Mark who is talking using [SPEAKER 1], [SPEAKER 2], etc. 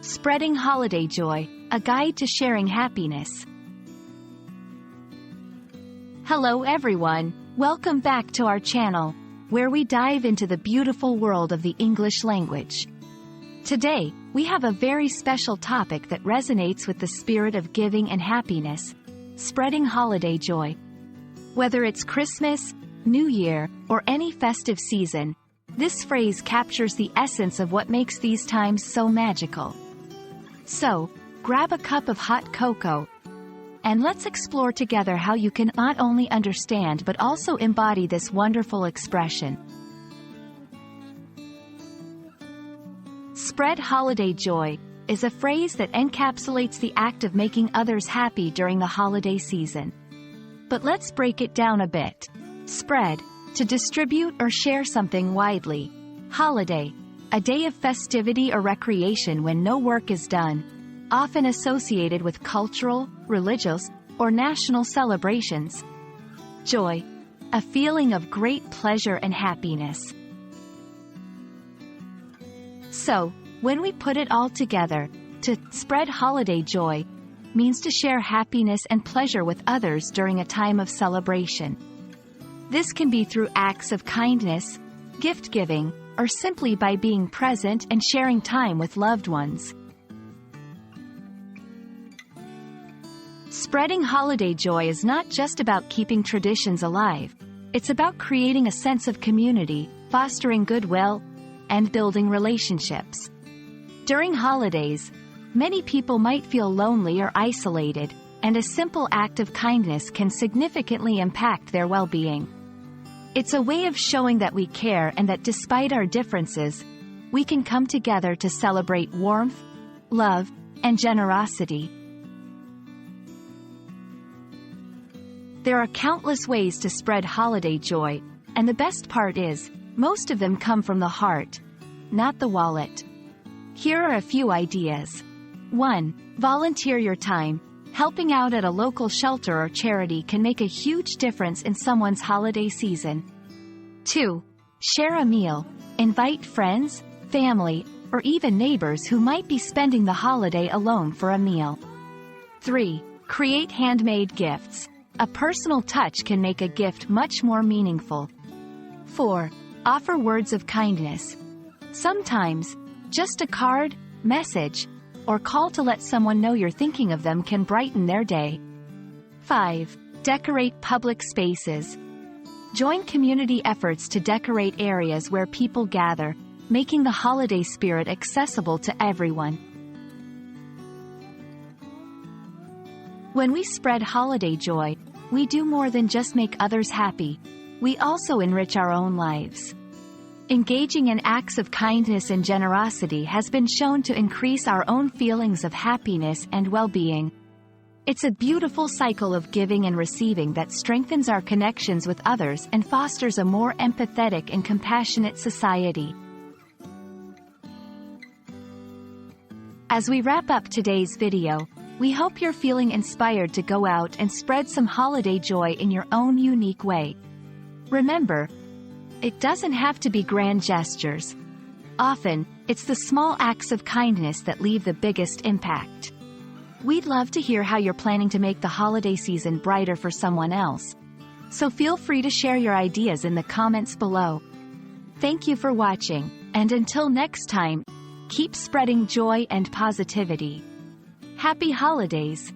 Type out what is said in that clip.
[SPEAKER 1] Spreading holiday joy, a guide to sharing happiness. Hello everyone, welcome back to our channel, where we dive into the beautiful world of the English language. Today, we have a very special topic that resonates with the spirit of giving and happiness, spreading holiday joy. Whether it's Christmas, New Year, or any festive season, this phrase captures the essence of what makes these times so magical. So, grab a cup of hot cocoa, and let's explore together how you can not only understand but also embody this wonderful expression. Spread holiday joy is a phrase that encapsulates the act of making others happy during the holiday season. But let's break it down a bit. Spread, to distribute or share something widely. Holiday, a day of festivity or recreation when no work is done, often associated with cultural, religious, or national celebrations. Joy, a feeling of great pleasure and happiness. So, when we put it all together, to spread holiday joy means to share happiness and pleasure with others during a time of celebration. This can be through acts of kindness, gift-giving, or simply by being present and sharing time with loved ones. Spreading holiday joy is not just about keeping traditions alive. It's about creating a sense of community, fostering goodwill, and building relationships. During holidays, many people might feel lonely or isolated, and a simple act of kindness can significantly impact their well-being. It's a way of showing that we care and that despite our differences, we can come together to celebrate warmth, love, and generosity. There are countless ways to spread holiday joy, and the best part is, most of them come from the heart, not the wallet. Here are a few ideas. 1. Volunteer your time. Helping out at a local shelter or charity can make a huge difference in someone's holiday season. 2. Share a meal. Invite friends, family, or even neighbors who might be spending the holiday alone for a meal. 3. Create handmade gifts. A personal touch can make a gift much more meaningful. 4. Offer words of kindness. Sometimes, just a card, message, or call to let someone know you're thinking of them can brighten their day. 5. Decorate public spaces. Join community efforts to decorate areas where people gather, making the holiday spirit accessible to everyone. When we spread holiday joy, we do more than just make others happy. We also enrich our own lives. Engaging in acts of kindness and generosity has been shown to increase our own feelings of happiness and well-being. It's a beautiful cycle of giving and receiving that strengthens our connections with others and fosters a more empathetic and compassionate society. As we wrap up today's video, we hope you're feeling inspired to go out and spread some holiday joy in your own unique way. Remember, it doesn't have to be grand gestures. Often, it's the small acts of kindness that leave the biggest impact. We'd love to hear how you're planning to make the holiday season brighter for someone else. So feel free to share your ideas in the comments below. Thank you for watching, and until next time, keep spreading joy and positivity. Happy holidays!